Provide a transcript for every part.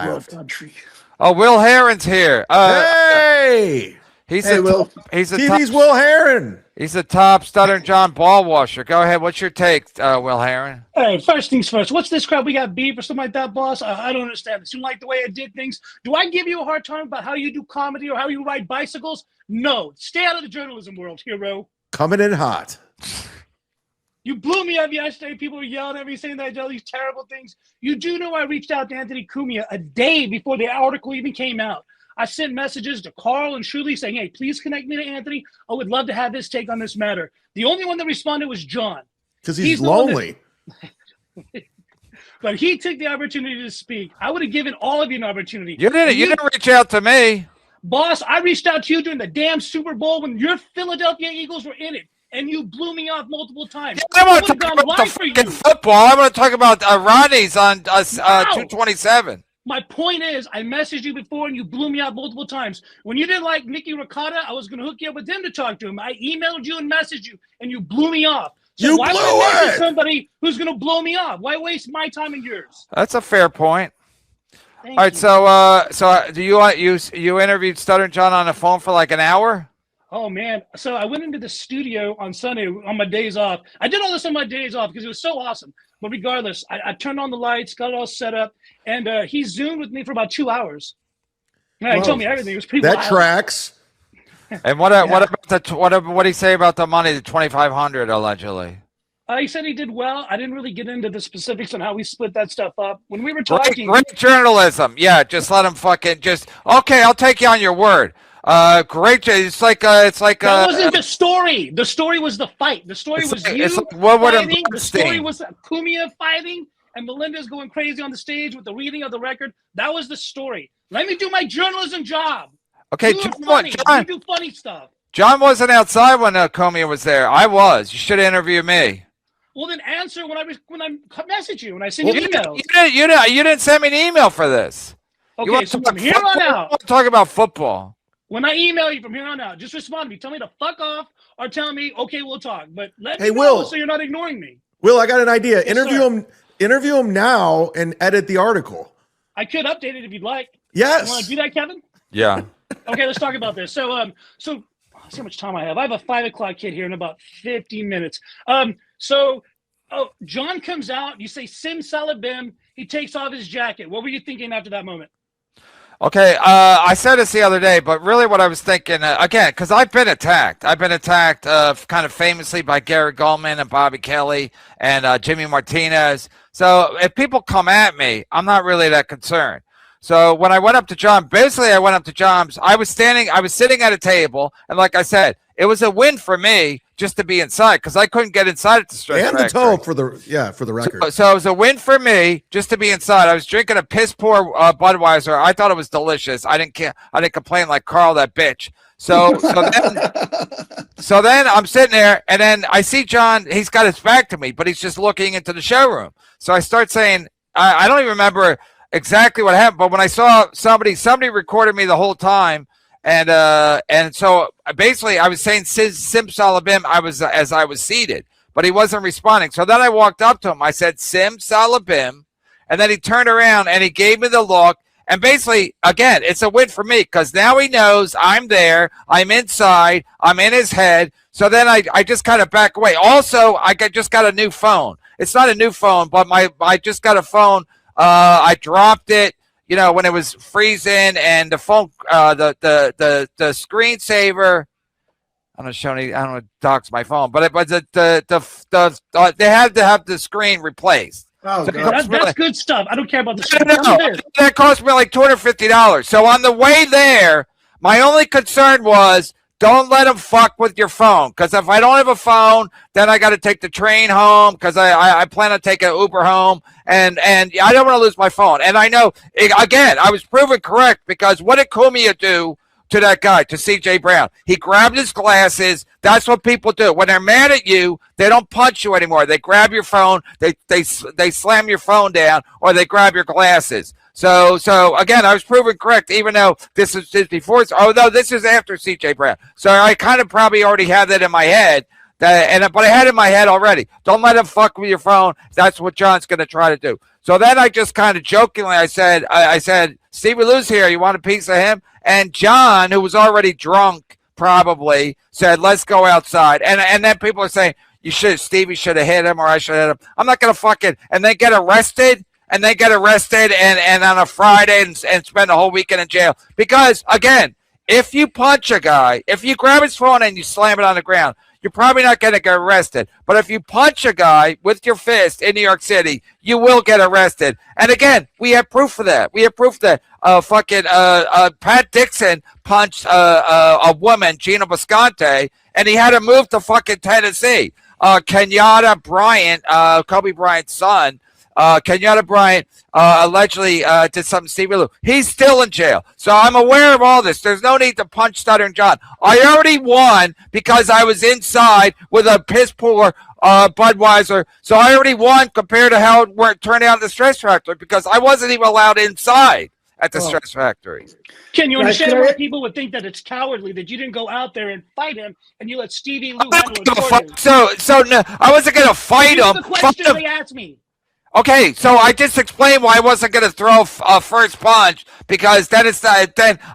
World country. Oh, Will Heron's here. Hey, Will. He's a TV's top, Will Heron. he's a top Stuttering John ball washer. Go ahead. What's your take, Will Heron? Hey, first things first. What's this crap? We got beef or something like that, boss? I don't understand this. You like the way I did things? Do I give you a hard time about how you do comedy or how you ride bicycles? No. Stay out of the journalism world, hero. Coming in hot. You blew me up yesterday. People were yelling at me saying that I did all these terrible things. You do know I reached out to Anthony Cumia a day before the article even came out. I sent messages to Carl and Shuli saying, hey, please connect me to Anthony. I would love to have his take on this matter. The only one that responded was John. Because he's lonely. But he took the opportunity to speak. I would have given all of you an opportunity. You didn't reach out to me. Boss, I reached out to you during the damn Super Bowl when your Philadelphia Eagles were in it. And you blew me off multiple times. Yeah, I want to talk about the fucking football. I want to talk about Ronnie's on 227. My point is, I messaged you before and you blew me out multiple times. When you didn't like Nicky Ricotta, I was going to hook you up with him to talk to him. I emailed you and messaged you, and you blew me off. So why would I message somebody who's going to blow me off? Why waste my time and yours? That's a fair point. Thank All right, you. so do you interviewed Stuttering John on the phone for like an hour? Oh, man. So I went into the studio on Sunday on my days off. I did all this on my days off because it was so awesome. But regardless, I turned on the lights, got it all set up, and he Zoomed with me for about 2 hours. And he told me everything. It was pretty wild. That tracks. And what did he say about the money, the $2,500 allegedly? He said he did well. I didn't really get into the specifics on how we split that stuff up. When we were talking... Great journalism. Yeah, just let him fucking okay, I'll take you on your word. Great. It's like that wasn't the story. The story was the fight. The story was you fighting. The story was Cumia fighting, and Melinda's going crazy on the stage with the reading of the record. That was the story. Let me do my journalism job. Okay, you do funny stuff. John wasn't outside when Cumia was there. I was. You should interview me. Well, then answer when I message you, when I send you emails. You didn't send me an email for this. Okay, so from here on out, talk about football. When I email you from here on out, just respond to me. Tell me to fuck off or tell me, okay, we'll talk. But let me know Will, so you're not ignoring me. Will, I got an idea. Yes, Interview him now and edit the article. I could update it if you'd like. Yes. You want to do that, Kevin? Yeah. Okay, let's talk about this. So let's see how much time I have. I have a 5 o'clock kid here in about 15 minutes. John comes out. You say Sim Salabim. He takes off his jacket. What were you thinking after that moment? Okay, I said this the other day, but really what I was thinking, again, because I've been attacked. I've been attacked kind of famously by Gary Goldman and Bobby Kelly and Jimmy Martinez. So if people come at me, I'm not really that concerned. So when I went up to John, basically I went up to John's. I was sitting at a table, and like I said, it was a win for me just to be inside because I couldn't get inside at the Stretch and Factory. the toe for the record. So it was a win for me just to be inside. I was drinking a piss poor Budweiser. I thought it was delicious. I didn't complain like Carl, that bitch. So then I'm sitting there, and then I see John. He's got his back to me, but he's just looking into the showroom. So I start saying, I don't even remember exactly what happened, but when I saw somebody recorded me the whole time. And so basically I was saying Sim Salabim as I was seated, but he wasn't responding. So then I walked up to him. I said, Sim Salabim. And then he turned around and he gave me the look. And basically, again, it's a win for me because now he knows I'm there. I'm inside. I'm in his head. So then I just kind of back away. Also, I just got a new phone. It's not a new phone, but I just got a phone. I dropped it. When it was freezing and the phone, the screensaver. I don't want to dox my phone, but they had to have the screen replaced. Oh, so that's good stuff. I don't care about the screen. No, that cost me like $250. So on the way there, my only concern was don't let them fuck with your phone. Because if I don't have a phone, then I got to take the train home because I plan on taking an Uber home. And I don't want to lose my phone. And I know, again, I was proven correct because what did Cumia do to that guy, to C.J. Brown? He grabbed his glasses. That's what people do. When they're mad at you, they don't punch you anymore. They grab your phone, they slam your phone down, or they grab your glasses. So again, I was proven correct, even though this is before. No, this is after C.J. Brown. So I kind of probably already had that in my head. But I had it in my head already. Don't let him fuck with your phone. That's what John's going to try to do. So then I just kind of jokingly, I said, Stevie Lou's here. You want a piece of him? And John, who was already drunk, probably said, let's go outside. And then people are saying, Stevie should have hit him or I should have hit him. I'm not going to fucking, and they get arrested and on a Friday and spend the whole weekend in jail. Because again, if you punch a guy, if you grab his phone and you slam it on the ground, you're probably not going to get arrested. But if you punch a guy with your fist in New York City, you will get arrested. And again, we have proof of that. Pat Dixon punched a woman, Gina Bisconte, and he had to move to fucking Tennessee. Kenyatta Bryant, Kobe Bryant's son, Kenyatta Bryant allegedly did something to Stevie Lou. He's still in jail. So I'm aware of all this. There's no need to punch Stuttering John. I already won because I was inside with a piss poor Budweiser. So I already won compared to how it turned out at the Stress Factory because I wasn't even allowed inside at the Stress Factory. Can you understand why people would think that it's cowardly that you didn't go out there and fight him and you let Stevie Lou handle it? So no, I wasn't going to fight him. The question they asked me. Okay, so I just explained why I wasn't going to throw a first punch because then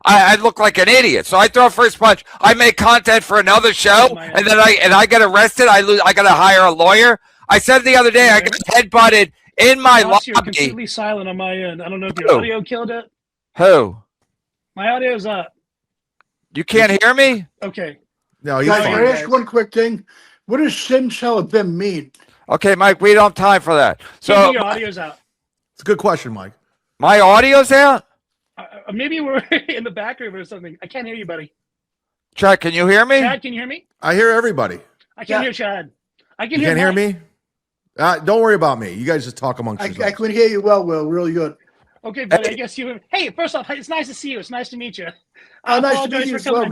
I look like an idiot. So I throw a first punch. I make content for another show, and then I get arrested. I got to hire a lawyer. I said the other day I got headbutted in my lobby. You're completely silent on my end. I don't know if your audio killed it. Who? My audio's up. You can't hear me? Okay. No, you're fine. Can I ask one quick thing? What does simsalabim mean? Okay, Mike, we don't have time for that. So your audio's out. It's a good question, Mike. My audio's out? Maybe we're in the back room or something. I can't hear you, buddy. Chad, can you hear me? Chad, can you hear me? I hear everybody. I can't hear Chad. I can You hear can't Mike. hear me? Don't worry about me. You guys just talk amongst yourselves. I can hear you well, Will. Really good. Okay, buddy. I guess you. Hey, first off, it's nice to see you. It's nice to meet you. Nice to meet you as well.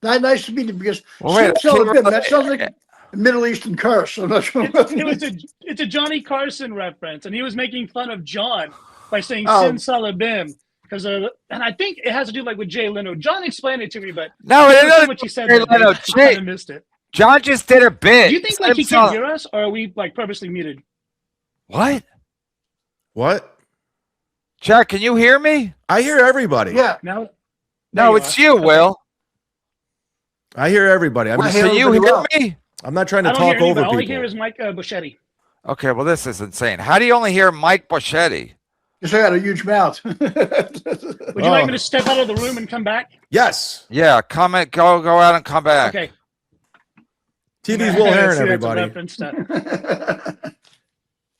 Nice to meet you because simsalabim, that sounds like a Middle Eastern curse. I'm not sure. It's a Johnny Carson reference, and he was making fun of John by saying simsalabim. Because and I think it has to do with Jay Leno. John explained it to me, but no, it doesn't. What you said, I kind of missed it. John just did a bit. Do you think he can't hear us, or are we purposely muted? What? Chad, can you hear me? I hear everybody. Yeah. No, it's you, Will. I hear everybody. Can you hear me? I'm not trying to talk over people. All I hear is Mike Bocchetti. Okay, well, this is insane. How do you only hear Mike Bocchetti? Because I got a huge mouth. Would you like me to step out of the room and come back? Yes. Yeah, go out and come back. Okay. TV's Will Heron, everybody.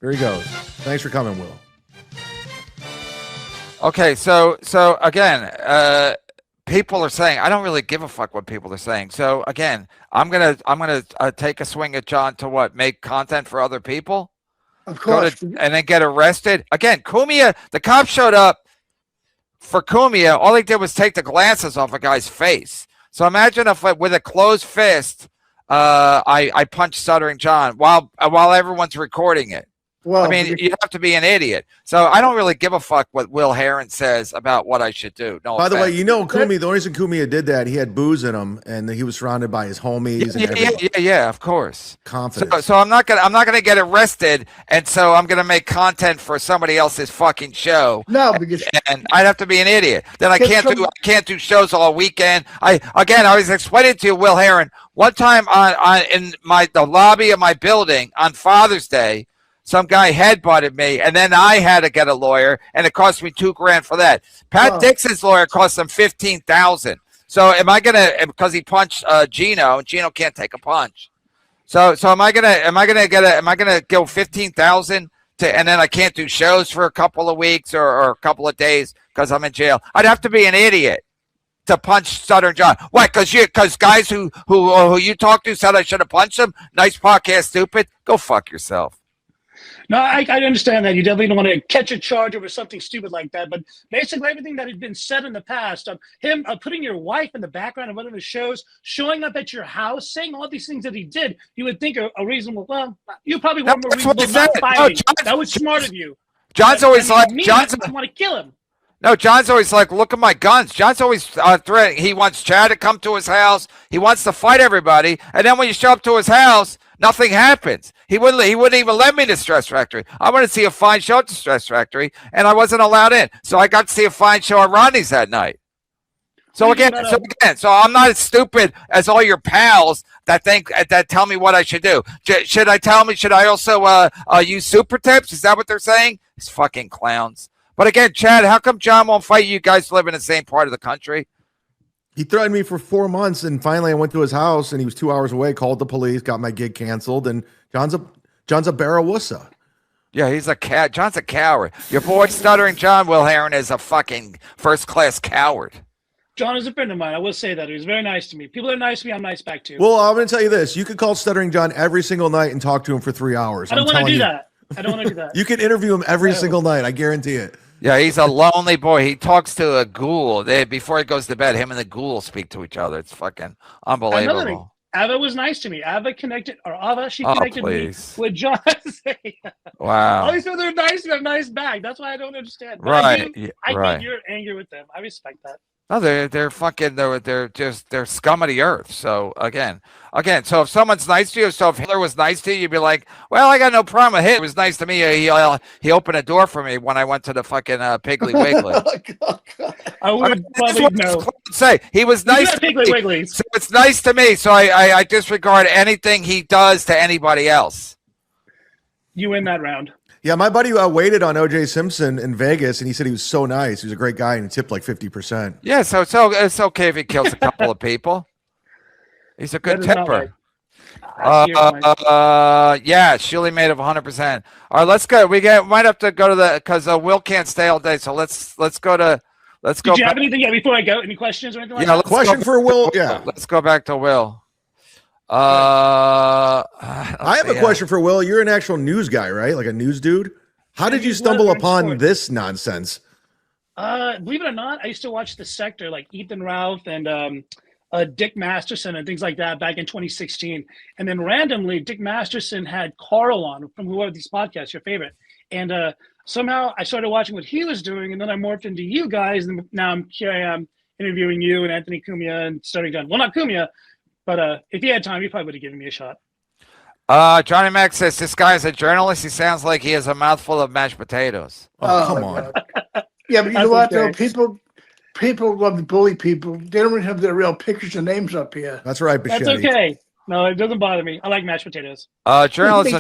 There he goes. Thanks for coming, Will. Okay, so again, people are saying I don't really give a fuck what people are saying. So again, I'm gonna take a swing at John to make content for other people. Of course. And then get arrested. Again, Cumia, the cops showed up for Cumia. All they did was take the glasses off a guy's face. So imagine if with a closed fist, I punched Stuttering John while everyone's recording it. Well, I mean, you have to be an idiot. So I don't really give a fuck what Will Heron says about what I should do. No. By the way, Cumia, the only reason Cumia did that, he had booze in him, and he was surrounded by his homies. Yeah, of course. Confidence. So I'm not gonna get arrested, and so I'm gonna make content for somebody else's fucking show. No, because and I'd have to be an idiot. Then I can't do shows all weekend. I was explaining to you, Will Heron, one time in the lobby of my building on Father's Day. Some guy headbutted me, and then I had to get a lawyer, and it cost me $2,000 for that. Pat Dixon's lawyer cost him $15,000. So am I gonna, because he punched Gino, and Gino can't take a punch. So am I gonna go $15,000 and then I can't do shows for a couple of weeks or a couple of days because I'm in jail? I'd have to be an idiot to punch Stuttering John. Why? Because guys who you talked to said I should have punched him. Nice podcast, stupid. Go fuck yourself. No, I understand that. You definitely don't want to catch a charge over something stupid like that. But basically everything that had been said in the past, him putting your wife in the background of one of his shows, showing up at your house, saying all these things that he did, you would think a reasonable, you probably weren't more reasonable not fighting. That was smart of you. John's always I want to kill him. No, John's always like, look at my guns. John's always threatening. He wants Chad to come to his house. He wants to fight everybody. And then when you show up to his house, Nothing happens. He wouldn't even let me to Stress Factory. I wanted to see a fine show at the Stress Factory, and I wasn't allowed in. So I got to see a fine show at Rodney's that night. So again, I'm not as stupid as all your pals that tell me what I should do. Should I also use super tips? Is that what they're saying? These fucking clowns. But again, Chad, how come John won't fight you? Guys live in the same part of the country. He threatened me for 4 months, and finally I went to his house, and he was 2 hours away, called the police, got my gig canceled, and John's a barrawussa. Yeah, he's a cat. John's a coward. Your boy Stuttering John, Will Heron, is a fucking first-class coward. John is a friend of mine. I will say that. He was very nice to me. People are nice to me. I'm nice back too. Well, I'm going to tell you this. You could call Stuttering John every single night and talk to him for 3 hours. I don't want to do that. I don't want to do that. You can interview him every single night. I guarantee it. Yeah, he's a lonely boy. He talks to a ghoul. Before he goes to bed, him and the ghoul speak to each other. It's fucking unbelievable. Ava was nice to me. She connected me with John. Wow. All these people are nice to have nice back. That's why I don't understand. But right. I get your anger with them. I respect that. No, they're scum of the earth. So again, so if someone's nice to you, so if Hitler was nice to you, you'd be like, well, I got no problem with Hitler. He was nice to me. He opened a door for me when I went to the fucking Piggly Wiggly. I would probably know. Say he was nice to Piggly me. Wiggly. So it's nice to me. So I disregard anything he does to anybody else. You win that round. Yeah, my buddy waited on O.J. Simpson in Vegas, and he said he was so nice. He was a great guy, and he tipped like 50%. Yeah, so it's okay if he kills a couple of people. He's a good tipper. Yeah, Shirley made of 100%. All right, let's go. Might have to go to because Will can't stay all day. So let's go to. Did you have anything yet before I go? Any questions or anything like that? Question for Will. Yeah, let's go back to Will. I have a question for Will. You're an actual news guy, right? Like a news dude. How did you stumble upon this nonsense? Believe it or not, I used to watch The Sector, like Ethan Ralph and Dick Masterson and things like that back in 2016. And then randomly, Dick Masterson had Carl on from whoever these podcasts, your favorite. And somehow I started watching what he was doing, and then I morphed into you guys. And now here I am interviewing you and Anthony Cumia and Stuttering John. Well, not Cumia. But if he had time, he probably would have given me a shot. Johnny Mac says, this guy is a journalist. He sounds like he has a mouthful of mashed potatoes. Oh, come on. Yeah, but you know what, though? People love to bully people. They don't even have their real pictures and names up here. That's right, Bocchetti. That's okay. No, it doesn't bother me. I like mashed potatoes. Journalism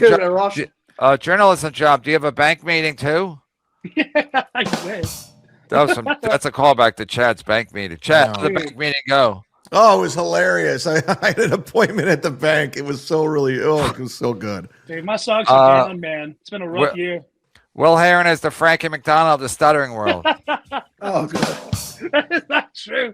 job. Do you have a bank meeting, too? I wish. That's a callback to Chad's bank meeting. Chad, how did the bank meeting go? Oh, it was hilarious. I had an appointment at the bank. It was it was so good. Dude, my socks are down, man. It's been a rough year. Will Heron is the Frankie McDonald of the stuttering world. Oh, God. That is not true.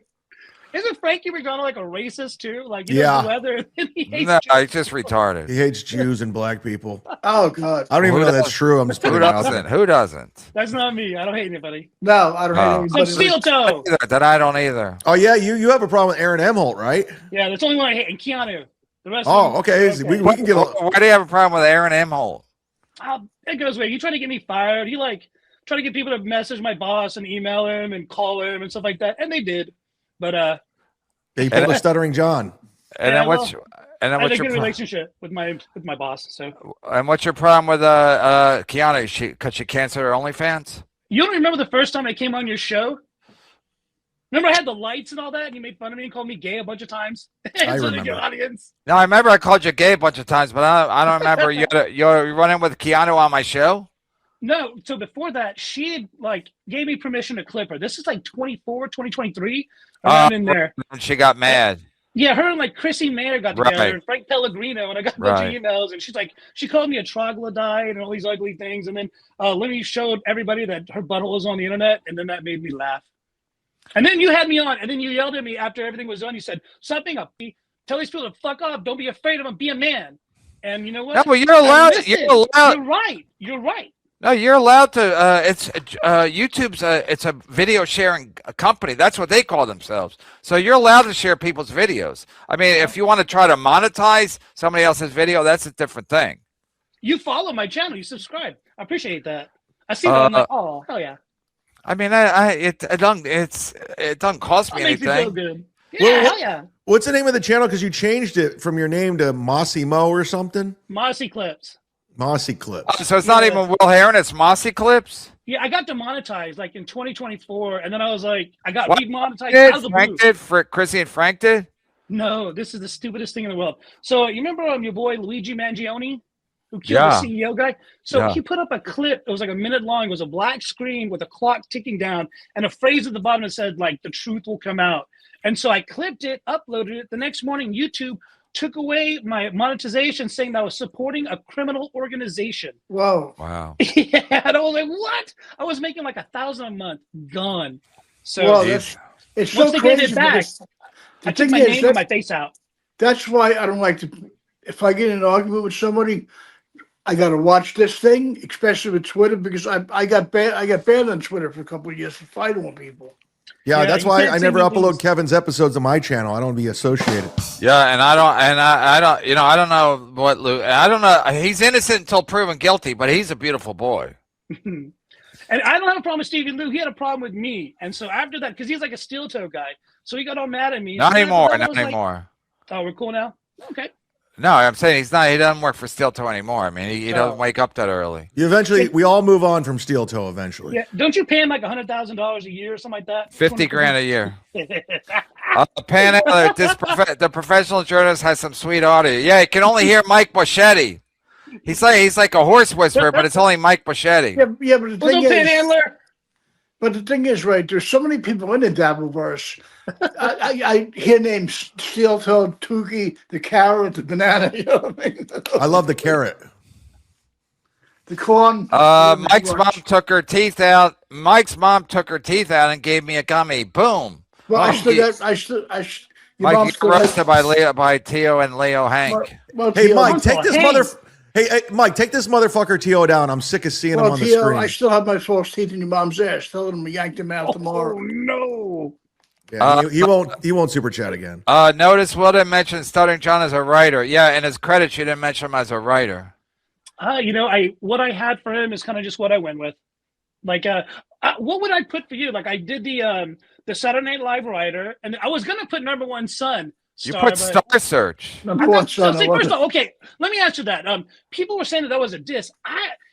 Isn't Frankie McDonald like a racist too? Like, the weather. He hates Jews. He's just retarded. He hates Jews and black people. Oh, God. I don't even know that's true. I'm just putting it out there. Who doesn't? That's not me. I don't hate anybody. No, I don't hate anybody. I'm steel toe. That I don't either. Oh, yeah. You have a problem with Aaron Emholt, right? Yeah, that's the only one I hate. And Keanu. The rest okay. We can get Why do you have a problem with Aaron Emholt? It goes away. He tried to get me fired. He tried to get people to message my boss and email him and call him and stuff like that. And they did. But he pulled a Stuttering John. And then what's I had a good relationship with my boss. So. And what's your problem with Keanu? Because she canceled her OnlyFans? You don't remember the first time I came on your show? Remember I had the lights and all that, and you made fun of me and called me gay a bunch of times? I remember. Your audience. No, I remember I called you gay a bunch of times, but I don't remember you running with Keanu on my show? No, so before that, she gave me permission to clip her. This is 2023, around in there. She got mad. Yeah, her and Chrissy Mayer got together, and Frank Pellegrino, and I got a bunch of emails, and she called me a troglodyte and all these ugly things, and then Lenny showed everybody that her butthole was on the internet, and then that made me laugh. And then you had me on, and then you yelled at me after everything was done. You said, something up. Tell these people to fuck off. Don't be afraid of them. Be a man. And you know what? No, but you're allowed. You're right. No, you're allowed to. It's YouTube's. It's a video sharing company. That's what they call themselves. So you're allowed to share people's videos. I mean, if you want to try to monetize somebody else's video, that's a different thing. You follow my channel. You subscribe. I appreciate that. I see that. I'm like, oh, hell yeah. I mean, it doesn't cost me anything. Makes me feel good. Yeah, hell yeah. What's the name of the channel? Because you changed it from your name to Mossy Mo or something. Mossy Clips. Mossy Clips. Oh, so it's not even Will Heron, it's Mossy Clips? Yeah, I got demonetized like in 2024, and then I was like, I got What remonetized out of the Frank blue. did? Chrissy and Frank did? No, this is the stupidest thing in the world. So you remember your boy Luigi Mangione, who killed the CEO guy? So he put up a clip. It was like a minute long. It was a black screen with a clock ticking down and a phrase at the bottom that said like, "The truth will come out." And so I clipped it, uploaded it. The next morning, YouTube took away my monetization, saying that I was supporting a criminal organization. Whoa. Wow. Yeah, and I was like, what? I was making like $1,000 a month. Gone. So well, it's so crazy. I took my name and my face out. That's why I don't like to. If I get in an argument with somebody, I got to watch this thing, especially with Twitter, because I got banned on Twitter for a couple of years for fighting with people. Yeah, that's why I never upload Kevin's episodes on my channel. I don't be associated. Yeah, and I don't, you know, I don't know what Lou. I don't know. He's innocent until proven guilty, but he's a beautiful boy. And I don't have a problem with Stevie Lou. He had a problem with me, and so after that, because he's like a steel toe guy, so he got all mad at me. Not so anymore. Not anymore. Like, oh, we're cool now. Okay. No, I'm saying he's not. He doesn't work for Steel Toe anymore. I mean, he doesn't wake up that early. We all move on from Steel Toe eventually. Yeah. Don't you pay him like $100,000 a year or something like that? 50 grand a year. The professional journalist has some sweet audio. Yeah, you can only hear Mike Bocchetti. He's like a horse whisperer, but it's only Mike Bocchetti. Yeah, but the thing is, right? There's so many people in the dabbleverse. I hear names: Steel Toe, Tukey, the carrot, the banana. You know what I mean? I love the carrot. The corn. Mike's mom took her teeth out. Mike's mom took her teeth out and gave me a gummy. Boom. Well, Mike got arrested by Tio and Leo Hank. Hey, Mike, take this Mike, take this motherfucker Tio down. I'm sick of seeing him on the screen. I still have my false teeth in your mom's ass. Tell him to yank them out tomorrow. Oh no. Yeah, he won't super chat again. Notice Will didn't mention Stuttering John as a writer. Yeah, in his credits, you didn't mention him as a writer. You know, what I had for him is kind of just what I went with. Like, what would I put for you? Like, I did the Saturday Night Live writer, and I was gonna put number one son. You put Star Search. Okay, let me answer that. People were saying that was a diss.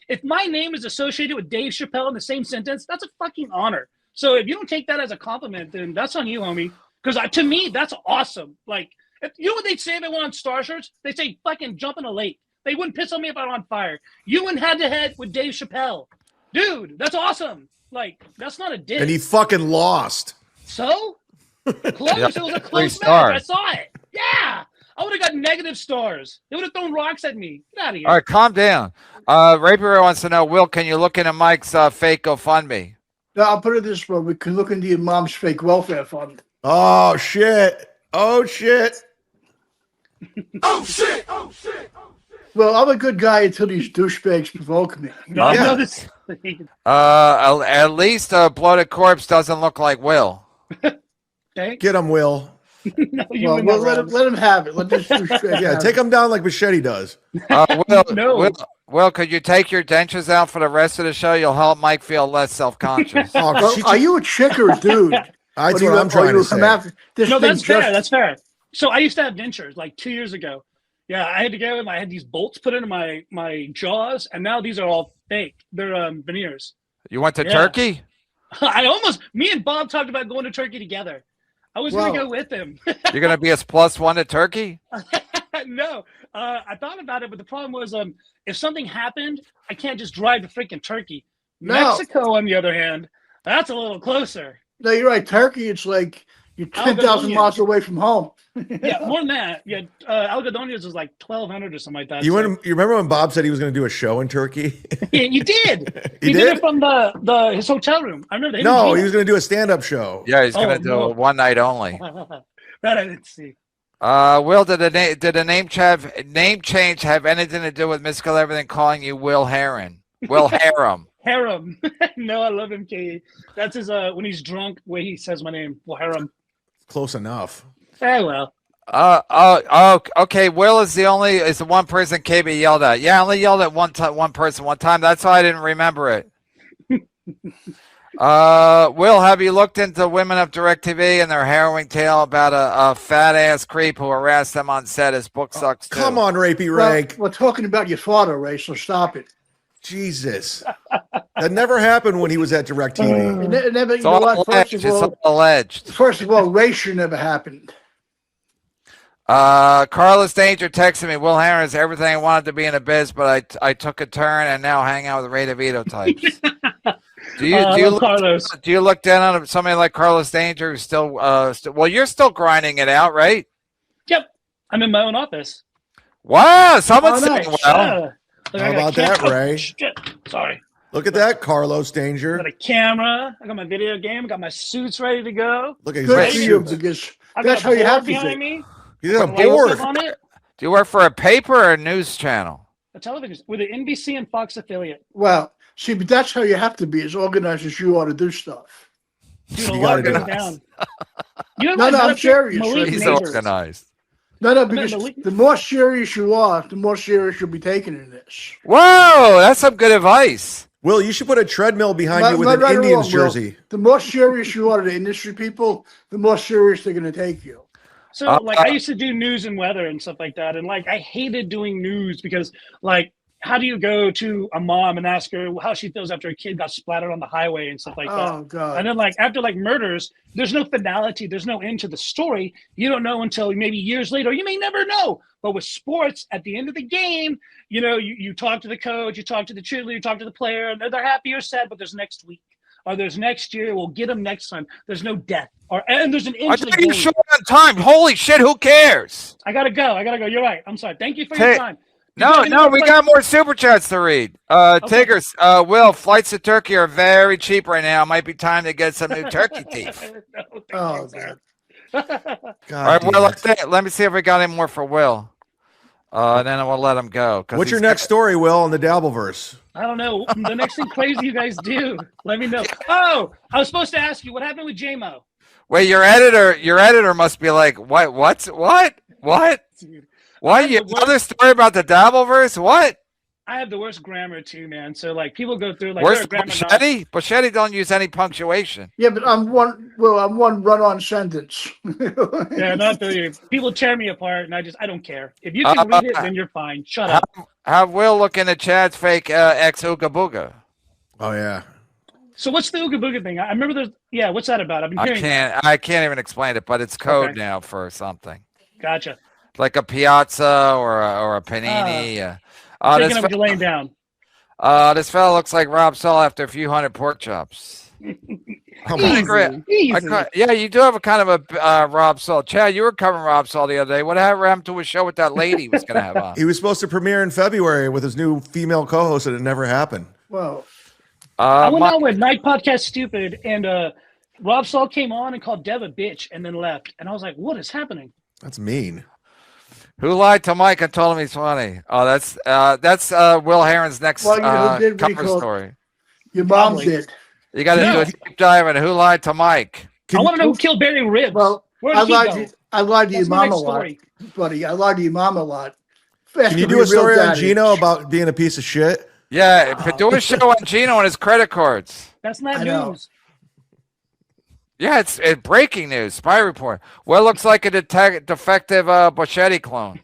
If my name is associated with Dave Chappelle in the same sentence, that's a fucking honor. So if you don't take that as a compliment, then that's on you, homie. Because to me, that's awesome. Like, you know what they'd say if they went on Star Search? They say fucking jump in a lake. They wouldn't piss on me if I were on fire. You went head to head with Dave Chappelle. Dude, that's awesome. Like, that's not a diss. And he fucking lost. So? Close. It was a close match. I saw it. Yeah. I would have got negative stars. They would have thrown rocks at me. Get out of here. All right, calm down. Rapier wants to know, Will, can you look into Mike's fake GoFundMe? No, I'll put it this way. We can look into your mom's fake welfare fund. Oh, shit. Oh, shit. Oh, shit. Oh, shit. Well, I'm a good guy until these douchebags provoke me. At least a bloated corpse doesn't look like Will. Okay. Get him, Will. No, let him have it. Let this douchebag take him down like Machete does. Will, could you take your dentures out for the rest of the show? You'll help Mike feel less self-conscious. Are you a chick or a dude? That's what I'm trying to say. No, that's fair. That's fair. So I used to have dentures like 2 years ago. Yeah, I had to go and I had these bolts put into my jaws, and now these are all fake. They're veneers. You went to Turkey? Me and Bob talked about going to Turkey together. I was going to go with him. You're going to be his +1 to Turkey? No, I thought about it, but the problem was if something happened, I can't just drive to freaking Turkey. No. Mexico, on the other hand, that's a little closer. No, you're right. Turkey, it's like you're 10,000 miles away from home. Yeah, more than that. Yeah, Algodonians was like 1,200 or something like that. You remember when Bob said he was going to do a show in Turkey? Yeah, you did. He did it from his hotel room. I remember. No, he was going to do a stand-up show. Yeah, he's going to do it one night only. That I didn't see. Will, did the name change have anything to do with Mystical Everything calling you Will Heron? Will Harem. Harem. No, I love him, Katie. That's his when he's drunk way he says my name. Will Harem. Close enough. Eh, well. Okay. Will is the one person KB yelled at. Yeah, I only yelled at one person one time. That's why I didn't remember it. Will, have you looked into Women of DirecTV and their harrowing tale about a fat ass creep who harassed them on set? His book sucks too. Come on, Rapey Well, Rank. we're talking about your father, Ray, so stop it. Jesus. That never happened when he was at DirecTV. It never, It's all alleged. It's all alleged. First of all, racial never happened. Carlos Danger texted me, Will Heron is everything I wanted to be in a biz, but I took a turn and now hang out with Ray DeVito types. Do you look down on somebody like Carlos Danger who's still well, you're still grinding it out, right? Yep. I'm in my own office. Wow, someone's nice. saying well. Look, How about that, Ray? Shit. Sorry. Look at that, Carlos I Danger. got a camera. I got my video game. I got my suits ready to go. Look at Good his for you, suits. because I that's got how you a have board to behind do. me. He's a with a board. logo on it. Do you work for a paper or a news channel? A television with an NBC and Fox affiliate. Well, see, but that's how you have to be as organized as you ought to do stuff. Dude, You a lot gotta goes do down. You know No, what no, I I'm met up here? serious. Malik He's Neighbors. organized. No, mean, because the more serious you are, the more serious you'll be taken in this. Whoa, that's some good advice. Will, you should put a treadmill behind Not- you with not an right or Indians wrong, Will. jersey. The more serious you are to the industry people, the more serious they're going to take you. So, like, I used to do news and weather and stuff like that. And, like, I hated doing news because, like, how do you go to a mom and ask her how she feels after a kid got splattered on the highway and stuff like that? Oh, God. And then, like, after, like, murders, there's no finality. There's no end to the story. You don't know until maybe years later. You may never know. But with sports, at the end of the game, you know, you talk to the coach, you talk to the cheerleader, you talk to the player, and they're happy or sad, but there's next week. Or there's next year. We'll get them next time. There's no death. And there's an end I to the think you game. short on time. Holy shit, who cares? I gotta go. You're right. I'm sorry. Thank you for your time. No, we got more super chats to read. Okay. Tigers, Will, flights to Turkey are very cheap right now. Might be time to get some new turkey teeth. No, thank Oh, you, sir. God All right, damn Will, it. let me see if we got any more for Will. And then we'll let him go. What's your next story, Will, on the dabbleverse? I don't know. The next thing crazy you guys do, let me know. Oh, I was supposed to ask you what happened with JMO. Wait, your editor must be like, what? Dude, What? You another story about the dabbleverse? What? I have the worst grammar too, man. So like people go through like Worse they're a than grammar nut. Bocchetti? Bocchetti don't use any punctuation. Yeah, but I'm one run-on sentence. Yeah, not the people tear me apart, and I don't care. If you can read it, then you're fine. Shut up. Have Will look into Chad's fake ex Ooga Booga. Oh, yeah. So what's the Ooga Booga thing? I remember there's what's that about? I've been hearing. I can't even explain it, but it's code Okay. now for something. Gotcha. Like a piazza or a panini. Taking up what you're laying down. This fella looks like Rob Saul after a few hundred pork chops. Come I on. agree. Easy. Yeah, you do have a kind of a Rob Saul. Chad, you were covering Rob Saul the other day. What happened to a show with that lady he was going to have on? He was supposed to premiere in February with his new female co-host, and it never happened. Well, I went on with Night Podcast Stupid, and Rob Saul came on and called Dev a bitch, and then left. And I was like, "What is happening?" That's mean. Who lied to Mike and told him he's funny? Oh, that's Will Heron's next Well, you know, who did cover recall- story. your mom Probably. did. You got to No. do a deep dive on who lied to Mike. I want to know who killed Barry Ribs. Well, Where I did he lied go? to your That's my mom a next lot, story. buddy. I lied to your mom a lot. Can you do a story on Gino about being a piece of shit? Yeah, do a show on Gino and his credit cards. That's not I know. news. Yeah, it's breaking news. Spy report. Well, looks like a defective Bocchetti clone.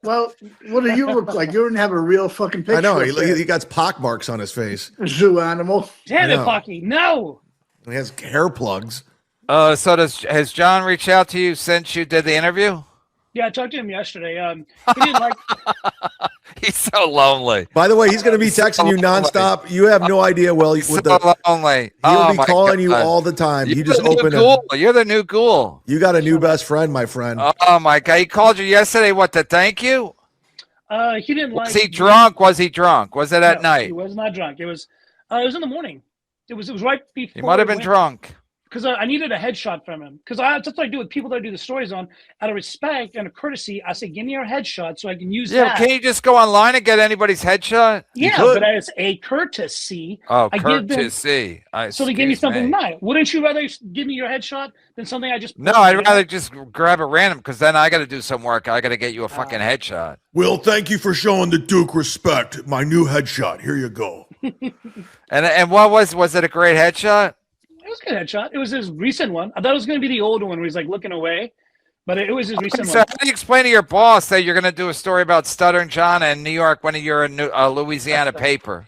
Well, what do you look like? You didn't have a real fucking picture. I know. of that He got pock marks on his face. zoo animal. Damn I it, know. Bucky. No. He has hair plugs. So has John reached out to you since you did the interview? Yeah, I talked to him yesterday. He didn't like. He's so lonely. By the way, he's going to be texting you nonstop. You have no idea, Will. He's With so the, lonely. he'll be my calling you God. all the time. You're You just the new open ghoul. You're the new ghoul. You got a new best friend, my friend. Oh my God! He called you yesterday. What to thank you? He didn't like. Was he drunk? Was he drunk? Was it at No, night? He was not drunk. It was in the morning. It was right before. He might have we been went. drunk. because I needed a headshot from him. Because that's what I do with people that I do the stories on. Out of respect and a courtesy, I say, give me your headshot so I can use that. Can you just go online and get anybody's headshot? Yeah, but as a courtesy, Oh, I give them, courtesy. so they give me something nice. Wouldn't you rather give me your headshot than something I just? No, I'd rather just grab a random because then I got to do some work. I got to get you a fucking headshot. Will, thank you for showing the Duke respect. My new headshot. Here you go. And what was it a great headshot? It was a good headshot. It was his recent one. I thought it was going to be the older one where he's like looking away, but it was his recent So one. how do you explain to your boss that you're going to do a story about Stuttering John in New York when you're a Louisiana paper?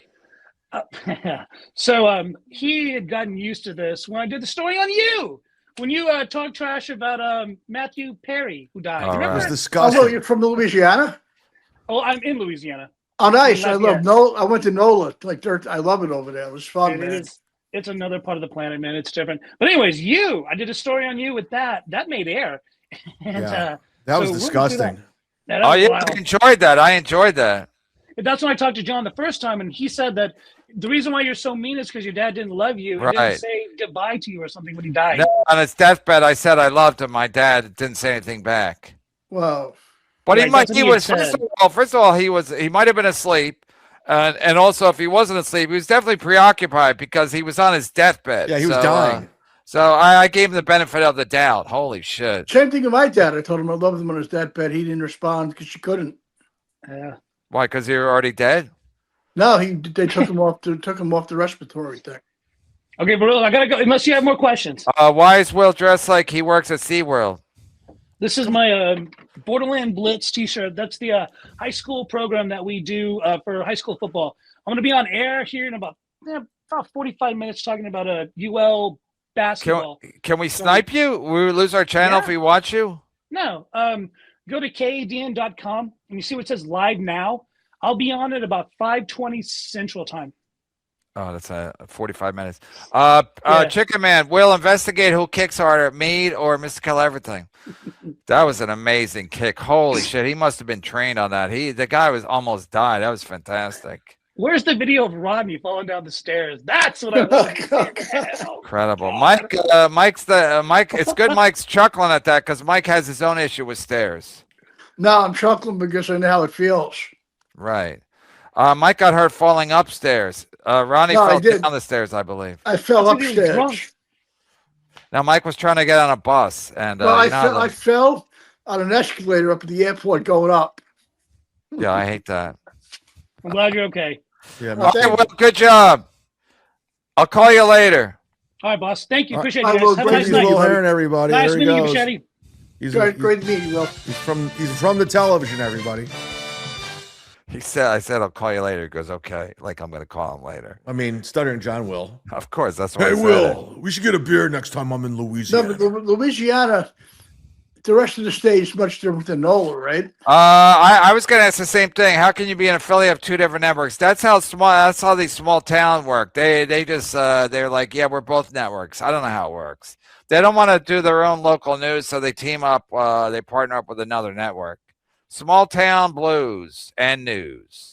So he had gotten used to this when I did the story on you. When you talked trash about Matthew Perry, who died. All Remember? It was right. disgusting. Oh, you're from Louisiana? Oh, I'm in Louisiana. Oh, nice. I Yeah. love NOLA. I went to NOLA. I love it over there. It was fun, It man. is. It's another part of the planet, man. It's different. But anyways, I did a story on you with that. That made air. And Yeah. That was so we're gonna do disgusting. that Oh was yeah, wild. I enjoyed that. That's when I talked to John the first time, and he said that the reason why you're so mean is because your dad didn't love you. He Right. didn't say goodbye to you or something when he died. No, on his deathbed, I said I loved him. My dad didn't say anything back. Well, But Right, that's what he had first of all, he might have been asleep. And also, if he wasn't asleep, he was definitely preoccupied because he was on his deathbed. Yeah, he was dying. So I gave him the benefit of the doubt. Holy shit. same thing with my dad. I told him I loved him on his deathbed. He didn't respond because she couldn't. Yeah. Why? Because you were already dead? No, they took him off the respiratory thing. Okay, but I gotta go. Unless you have more questions. Why is Will dressed like he works at SeaWorld? This is my Borderland Blitz T-shirt. That's the high school program that we do for high school football. I'm going to be on air here in about 45 minutes talking about UL basketball. Can we snipe you? We would lose our channel if we watch you? No. Go to kadn.com and you see what says live now. I'll be on at about 5:20 Central Time. Oh, that's 45 minutes. Yeah. Chicken Man, Will investigate who kicks harder, me or Mr. Kill Everything. That was an amazing kick. Holy shit, he must have been trained on that. The guy was almost died. That was fantastic. Where's the video of Rodney falling down the stairs? That's what I want. Incredible. Mike, it's good Mike's chuckling at that because Mike has his own issue with stairs. No, I'm chuckling because I know how it feels. Right. Mike got hurt falling upstairs. Ronnie fell down the stairs, I believe. I fell That's what he was upstairs. drunk. Now Mike was trying to get on a bus, and Well, I fell on an escalator up at the airport going up. yeah, I hate that. I'm glad you're okay. Yeah, Well, Okay, well, good job. I'll call you later. All right, boss. Thank you. Appreciate I you will guys. Have a bring nice you night. Will Heron, everybody. Nice there he meeting you, goes. Bocchetti. Great to meet you, Will. He's from the television, everybody. I said I'll call you later. He goes, okay, like I'm gonna call him later. I mean, Stuttering John will. Of course, that's what I Hey, said. Will, we should get a beer next time I'm in No, Louisiana. but Louisiana, the rest of the state is much different than NOLA, right? I was gonna ask the same thing. How can you be an affiliate of two different networks? That's how these small town work. They just they're like, yeah, we're both networks. I don't know how it works. They don't want to do their own local news, so they team up. They partner up with another network. Small town blues and news.